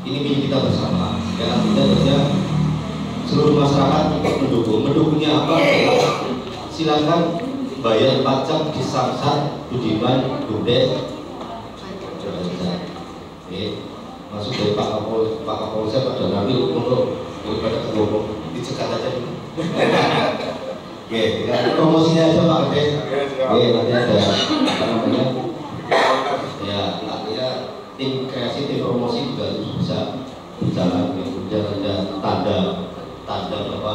ini milik kita bersama. Karena tentunya seluruh masyarakat untuk mendukungnya apa? Silakan bayar pajak di Samsat, Budiman, Bumdes. Masuk dari Pak Kapolsek Pak Danamil untuk daripada kelompok dicegat aja dulu. Promosinya aja Pak Kades. Nanti ada apa namanya? Ya, artinya tim kreasi, tim promosi juga bisa berjalan. Kemudian ada tanda apa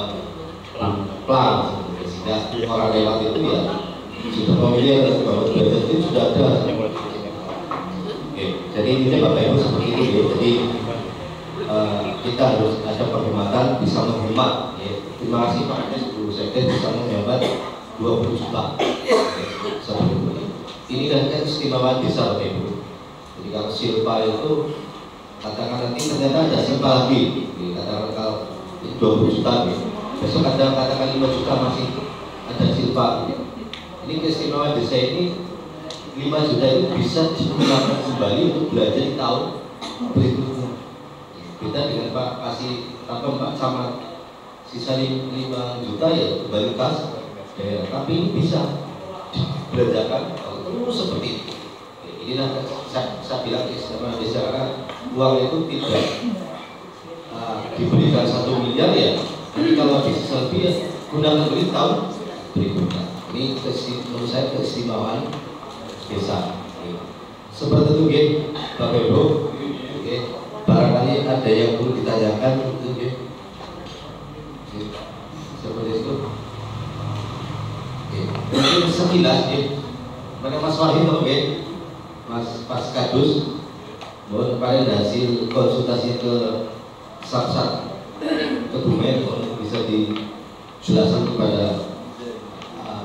plan sehingga orang lewat itu ya sudah familiar bahwa belajar itu sudah ada. Jadi ini Bapak Ibu seperti itu ya. Jadi kita harus ada penghematan, bisa menghemat. Terima kasih Pak Anies, Bu Sekdes bisa menghemat 20 juta. Ini kan keistimewaan desa Bapak Ibu. Jadi kalau silpa itu katakan nanti ternyata ada silpa lagi, katakan kalau 20 juta, besok ada katakan 5 juta masih ada silpa. Ini keistimewaan desa ini 5 juta itu bisa digunakan kembali untuk belanja di tahun berikutnya. Beda dengan Pak kasih atau Pak sama sisa 5 juta ya kembali kas daerah. Tapi ini bisa dibelanjakan terus seperti itu. Inilah saya bilang sama desa, karena uang itu tidak diberikan 1 miliar ya. Tapi kalau di sisa lebih ya gunakan beli tahun berikutnya. Ini menurut saya keistimewaan desa. Seperti itu Bapak Ibu. Barangkali ada yang perlu ditanyakan seperti itu. Mungkin sekilas mana Mas Wahid Mas Kadus bahwa kemarin hasil konsultasi ke Samsat Kebumen bisa dijelaskan kepada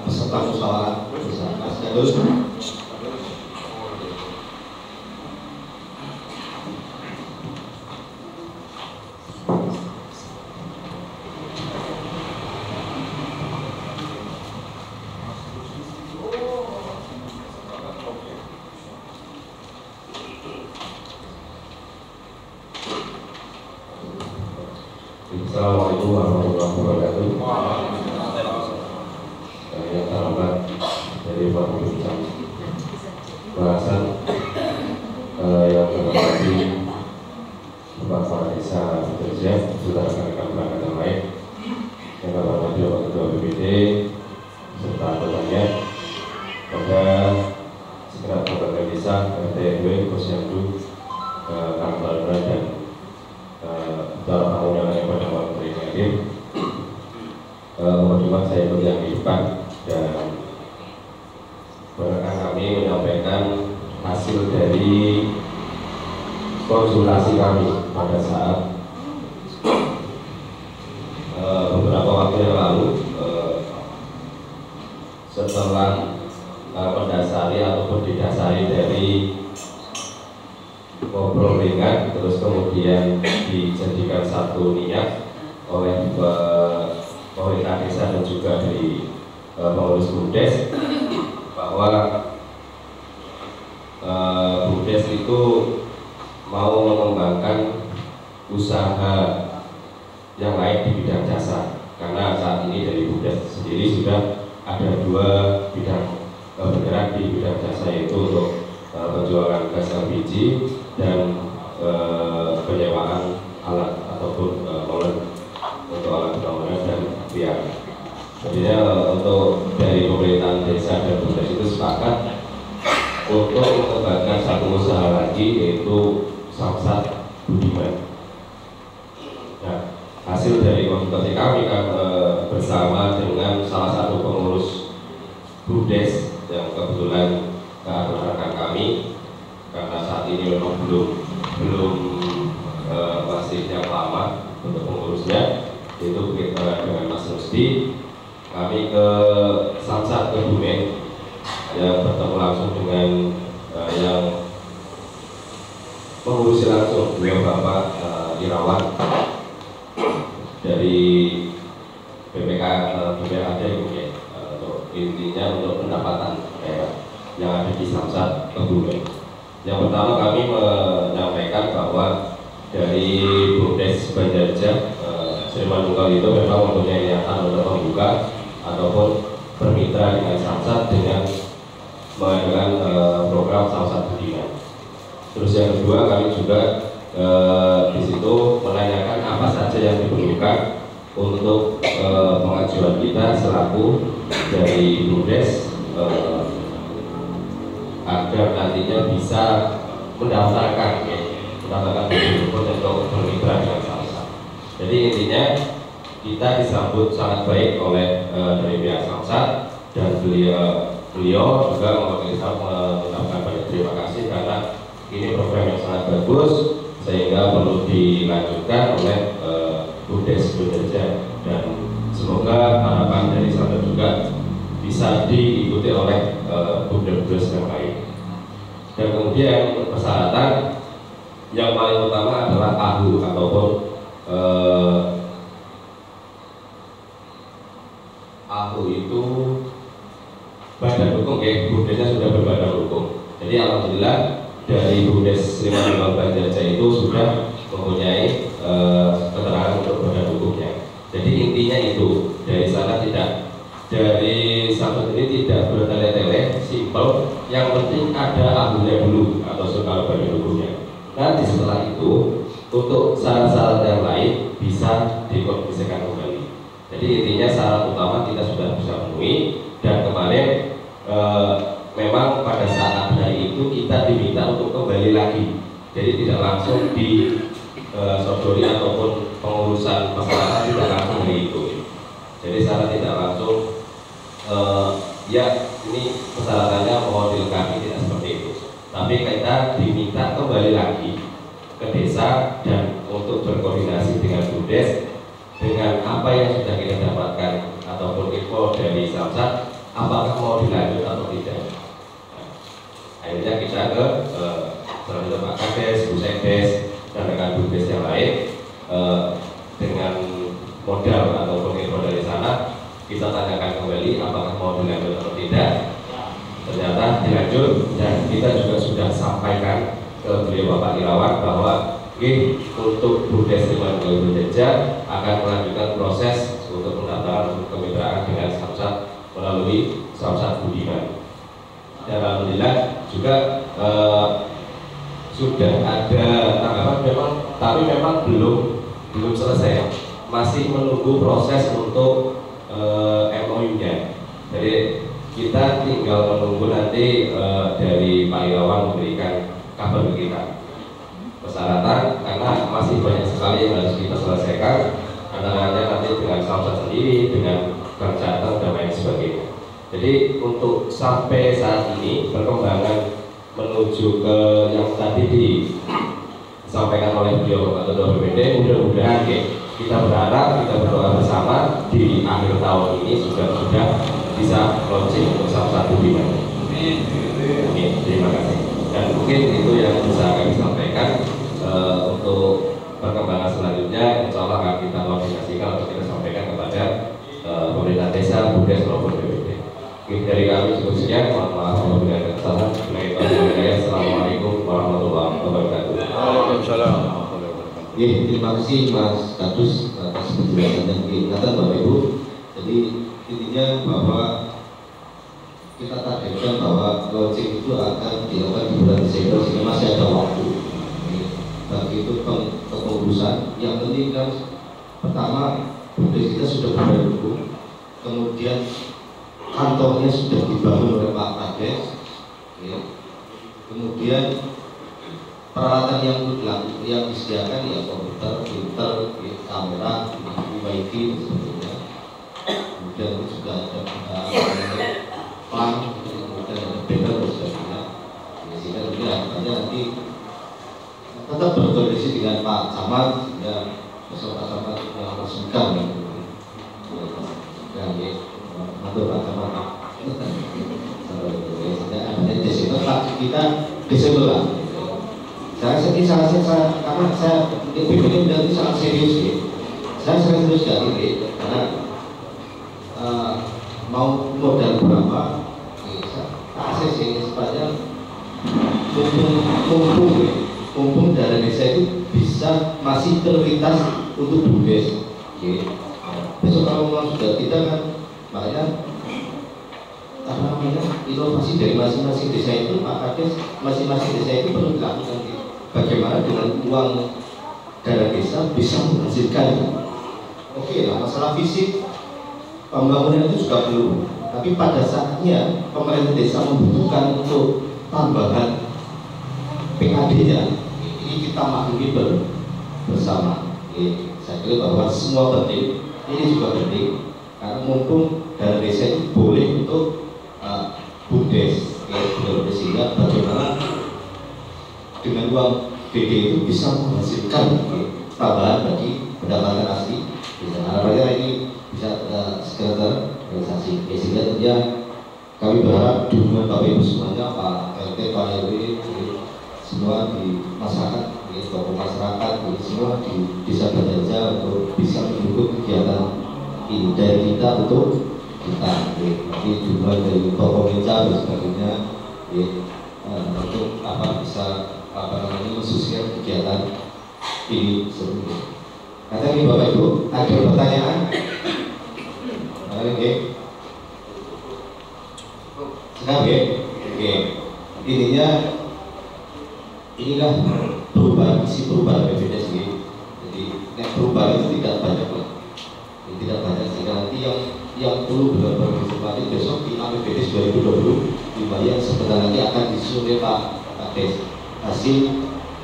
peserta musyawarah Mas Kadus. Assalamualaikum warahmatullahi wabarakatuh. Yang terhormat dari Pak Bincang bahasan yang terhormati Bapak Kepala Desa Bekerja, saudara rekan perangkat yang lain, yang terhormati Bapak Ketua BPD serta anggotanya, pada segenap perangkat desa, RT RW, Posyandu, Kang Balura dan para tamu yang lain pada malam hari ini. Mohon saya ikut yang di depan dan rekan kami menyampaikan hasil dari konsultasi kami pada saat beberapa waktu yang lalu setelah mendasari ataupun didasari dari ngobrol ringan, terus kemudian dijadikan satu niat oleh pemerintah desa dan juga dari pengurus BUMDes bahwa BUMDes itu mau mengembangkan usaha yang lain di bidang jasa, karena saat ini dari BUMDes sendiri sudah ada 2 bidang bergerak di bidang jasa, yaitu untuk penjualan gas LPG dan penyewaan alat ataupun molen untuk alat bangunan dan biaya. Jadinya untuk dari pemerintahan desa dan BUMDes itu sepakat untuk mengembangkan satu usaha lagi, yaitu Samsat Budiman. Nah, hasil dari konsultasi kami bersama dengan salah satu pengurus BUMDes yang kebetulan rekan kami, karena saat ini memang belum masih yang lama untuk pengurusnya, yaitu dengan Mas Rusdi. Kami ke Samsat Kebumen yang bertemu langsung dengan yang mengurusi langsung beliau Bapak Irawan dari BPKD mungkin, untuk intinya untuk pendapatan daerah yang ada di Samsat Kebumen. Yang pertama kami menyampaikan bahwa dari BUMDes Banjarjah Srimanunggal itu memang mempunyai niatan untuk membuka ataupun bermitra dengan Samsat dengan mengadakan program Samsat Budiman. Terus yang kedua, kami juga di situ menanyakan apa saja yang diperlukan untuk pengajuan kita selaku dari BUMDes agar nantinya bisa mendaftarkan untuk bermitra dengan Samsat. Jadi intinya kita disambut sangat baik oleh dari pihak Samsat, dan beliau juga mengucapkan banyak terima kasih karena ini program yang sangat bagus sehingga perlu dilanjutkan oleh BUMDes Banjarjah, dan semoga harapan dari Samsat juga bisa diikuti oleh BUMDes yang lain. Dan kemudian untuk persyaratan yang paling utama adalah AHU ataupun AHU itu badan hukum, ya BUMDesnya sudah berbadan hukum. Jadi alhamdulillah dari BUMDes Srimanunggal Banjarjah itu sudah mempunyai keterangan untuk badan hukumnya. Jadi intinya itu dari sana tidak, dari Samsat ini tidak bertele-tele, simpel. Yang penting ada AHU-nya dulu atau soal badan hukumnya. Nanti setelah itu untuk syarat-syarat yang lain bisa dikonversikan kembali. Jadi intinya syarat utama kita sudah bisa penuhi, dan kemarin memang pada saat hari itu kita diminta untuk kembali lagi. Jadi tidak langsung di sodori ataupun pengurusan masyarakat tidak langsung hari itu. Jadi secara tidak langsung ya ini persyaratannya mohon dilengkapi, tidak seperti itu. Tapi kita diminta kembali lagi ke desa dan untuk berkoordinasi dengan BUMDes dengan apa yang sudah kita dapatkan ataupun info dari Samsat, apakah mau dilanjut atau tidak. Nah, akhirnya kita ke salah Pak Kades, Bu Sekdes, dan rekan BUMDes yang lain dengan modal ataupun info dari sana, kita tanyakan kembali apakah mau dilanjut atau tidak. Ternyata dilanjut, dan kita juga sudah sampaikan ke beliau Bapak Irawan bahwa untuk BUMDes Srimanunggal Banjarjah akan melanjutkan proses untuk pendaftaran kemitraan dengan Samsat melalui Samsat Budiman. Dan alhamdulillah juga sudah ada tanggapan memang, tapi memang belum selesai, masih menunggu proses untuk MOU-nya. Jadi kita tinggal menunggu nanti dari Pak Irawan memberikan kabar ke kita persyaratan, karena masih banyak sekali yang harus kita selesaikan, antara lainnya nanti dengan Samsat sendiri, dengan Bank Jateng dan lain sebagainya. Jadi untuk sampai saat ini perkembangan menuju ke yang tadi disampaikan oleh beliau Bapak Ketua BPD, mudah-mudahan kita berharap, kita berdoa bersama di akhir tahun ini sudah bisa launching untuk Samsat Budiman. Amin. Terima kasih. Dan mungkin itu yang bisa kami sampaikan. Untuk perkembangan selanjutnya, insya Allah akan kita koordinasikan untuk kita sampaikan kepada kami cukup sekian. Mohon maaf apabila ada kesalahan. Assalamualaikum warahmatullahi wabarakatuh. Waalaikumsalam. Terima kasih Mas Kadus atas penjelasan dan keingatan Bapak Ibu. Jadi intinya bahwa kita targetkan bahwa launching itu akan dilakukan di bulan Desember sehingga masih ada waktu. Bagi itu kepengurusan yang penting kan pertama budaya kita sudah berdiri, kemudian kantornya sudah dibangun oleh Pak Kades, kemudian peralatan yang disediakan ya komputer, printer, kamera, wifi dan sebagainya. Kemudian juga ada plan, kemudian ada banner dan sebagainya. Sehingga harapannya nanti tetap berkoordinasi dengan Pak Camat sehingga Pak Camat yang resmikan untuk Pak Camat. Sehingga Desember kita Desember lah. Karena saya ini berarti sangat serius ya. Saya sangat serius dari karena mau modal berapa? Akses ini supaya mumpung dana desa itu bisa masih prioritas untuk BUMDes. Besok kalau memang sudah kita kan makanya inovasi dari masing-masing desa itu Pak Kades, masing-masing desa itu perlu dilakukan. Bagaimana dengan uang dana desa bisa menghasilkan? Oke lah, masalah fisik pembangunan itu juga perlu. Tapi pada saatnya pemerintah desa membutuhkan untuk tambahan PKD-nya, ini kita maklumi bersama. Saya kira bahwa semua penting, ini juga penting karena mumpung dana desa itu boleh untuk BUMDes, sehingga bagaimana dengan uang DD itu bisa menghasilkan tambahan bagi pendapatan asli. Harapannya ini bisa segera terrealisasi. Sehingga tentunya kami berharap dukungan Bapak Ibu semuanya, Pak RT, Pak RW, semua di masyarakat, tokoh masyarakat, semua di desa Banjarja untuk bisa mendukung kegiatan ini dari kita untuk kita. Nanti dukungan dari tokoh meja dan sebagainya untuk bisa mensukseskan kegiatan ini sebelumnya. Kata ini Bapak Ibu, ada pertanyaan? Oke. Sekarang ya. Oke. Intinya inilah perubahan, isi perubahan BPJS ini. Jadi perubahan itu tidak banyak lah. Tidak banyak sehingga nanti yang perlu benar-benar disepakati besok di APBD 2020 yang sebentar lagi akan disusun oleh Pak Kades hasil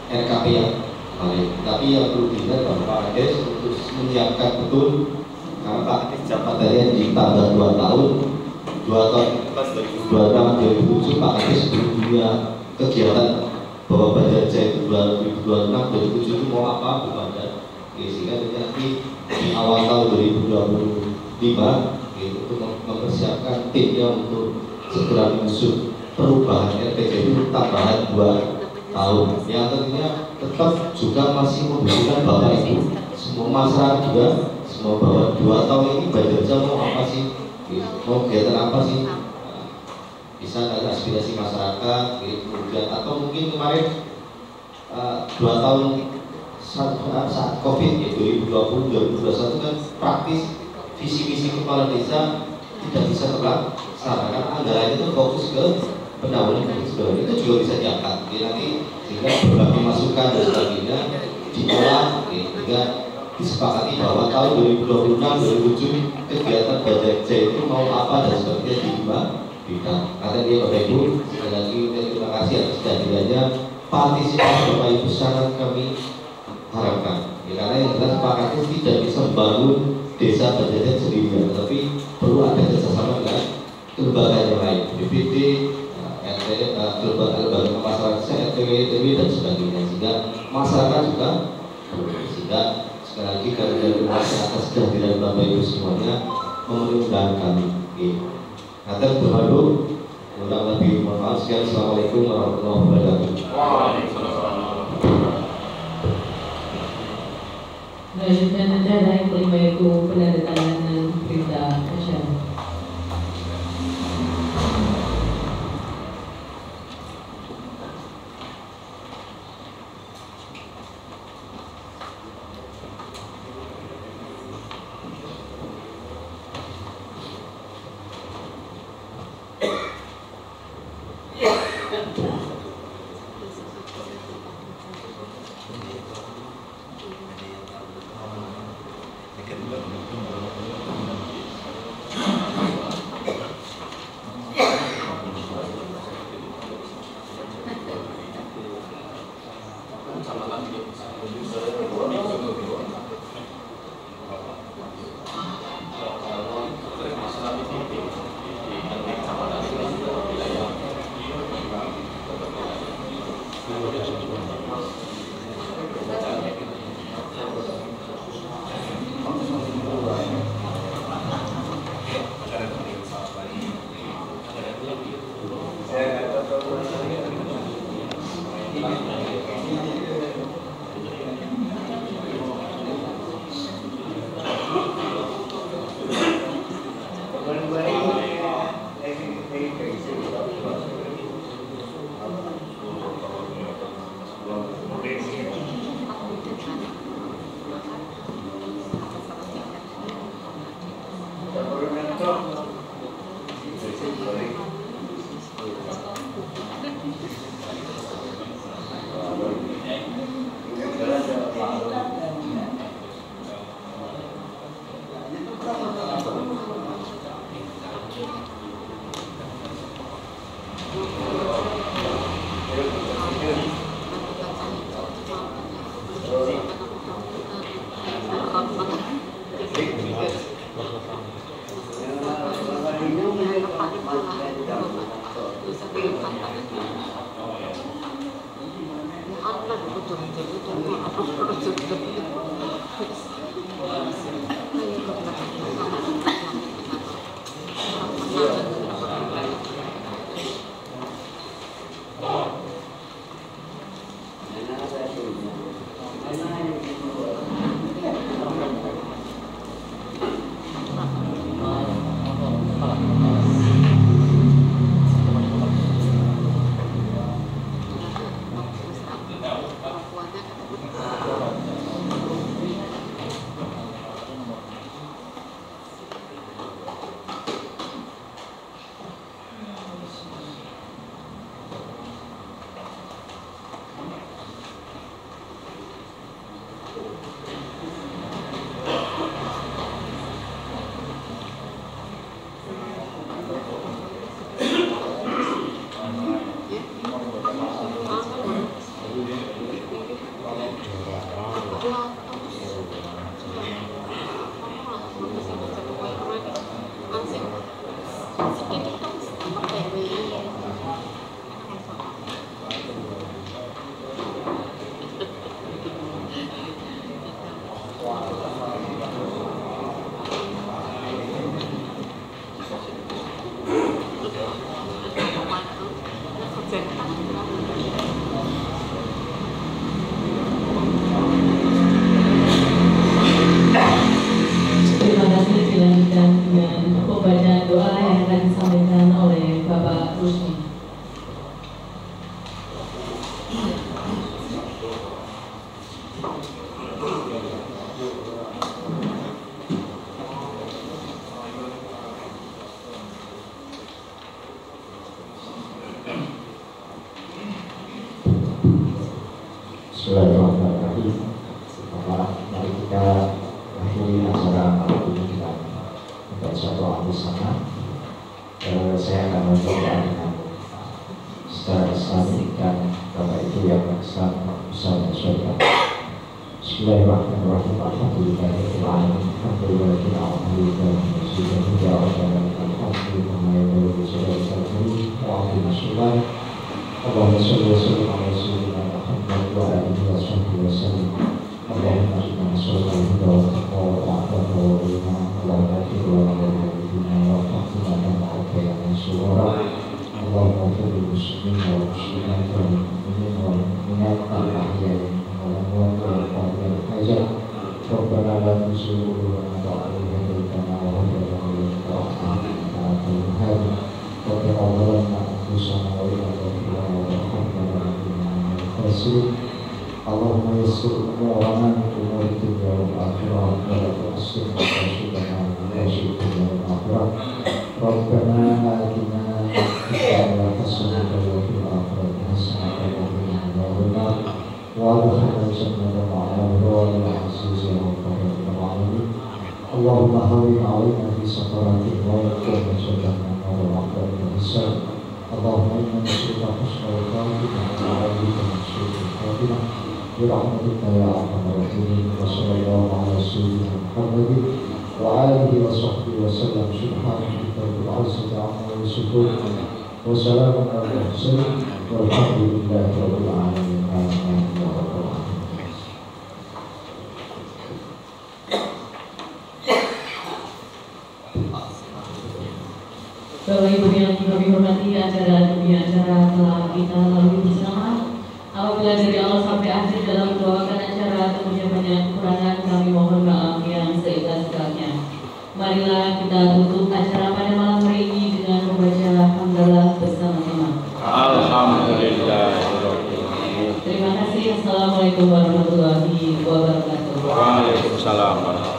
RKP yang kemarin. Tapi yang perlu diingat bahwa Pak Kades untuk menyiapkan betul karena Pak Kades jabatannya ditambah 2 tahun 2006 2007 Pak Kades punya kegiatan bahwa Banjarja itu 2026 2007 itu mau apa belum ada. Sehingga nanti di awal tahun 2025 untuk mempersiapkan timnya untuk segera menyusun perubahan RPJ itu tambahan 2 tahun yang tentunya tetap juga masih membutuhkan Bapak Ibu semua masyarakat juga semua bahwa 2 tahun ini Banjarja mau apa sih, mau kegiatan apa sih, bisa dari aspirasi masyarakat kemudian atau mungkin kemarin 2 tahun saat COVID ya 2020-2021 kan praktis visi-visi kepala desa tidak bisa terlaksana karena anggaran itu fokus ke pendampingan dan sebagainya, itu juga bisa diangkat nanti sehingga berbagai masukan dan sebagainya diolah sehingga disepakati bahwa tahun 2026-2007 kegiatan Banjarja itu mau apa dan sebagainya di bidang. Kata dia Bapak Ibu sekali lagi terima kasih atas kehadirannya, partisipasi Bapak Ibu sangat kami harapkan karena yang jelas Pak Kades tidak bisa membangun desa Banjarja sendirian, tapi perlu ada kerjasama dengan lembaga yang lain, BPD, RT, lembaga masyarakat, RTW dan sebagainya, sehingga masyarakat juga sehingga sekali lagi kami terima kasih atas kehadiran Bapak Ibu semuanya memenuhi undangan kami. Atas berlalu kurang lebih mohon maaf sekian. Assalamualaikum warahmatullahi wabarakatuh. Selanjutnya ada yang kelima yaitu penandatanganan berita acara. Bismillahirrahmanirrahim. Mari kita akhiri acara malam ini dengan membaca doa bersama. Saya akan mencoba dengan secara Islami dan Bapak Ibu yang Islam bisa menyesuaikan. Bismillahirrahmanirrahim. Alhamdulillahirabbil alamin. Alhamdulillahirabbil alamin. Allahumma sholli wa sallim ala sayyidina Muhammad wa alihi wa sahbihi wa sallam. Allahumma inna nas'aluka al-huda wa taqwa wa al-'afwa wa al-iman. Allahumma ighfir lana wa liwalidayna wa arhamna kama rabbayana shighara. Allahumma ighfir lil muslimina wal muslimat wal mu'minina wal mu'minat al-ahya'i minhum wal amwat wal qadhil hajat. Rabbana la tuzigh qulubana ba'da idh hadaytana wa hab lana min ladunka rahmatan innaka antal wahhab. Rabbana zalamna anfusana wa illam Allahumma yassir umurana min umuri dunya wal akhirah wa la tu'assir nasibana min nasib dunya wal akhirah. Rabbana atina fid dunya hasanatan wa fil akhirati وسلم على رضوان العزيز والكريم العالمين. اللهم هون علينا في سكرات الموت وجعلنا من الرحمن والإحسان. اللهم إنا نسألك حسن الخاتمة ونعوذ بك من سوء الخاتمة برحمتك يا أرحم الراحمين. وصلى الله على سيدنا محمد وآله وصحبه وسلم. سبحان ربك رب العزة عما يصفون وسلام على المرسلين والحمد لله رب العالمين. آمين يا رب العالمين. Bapak Ibu yang kami hormati, acara demi acara telah kita lalui bersama. Apabila dari awal sampai akhir dalam mendoakan acara kemudian banyak kekurangan, kami mohon maaf yang seikhlas-ikhlasnya. Marilah kita tutup acara pada malam hari ini dengan membaca hamdalah bersama-sama. Alhamdulillah. Terima kasih. Assalamualaikum warahmatullahi wabarakatuh. Waalaikumsalam.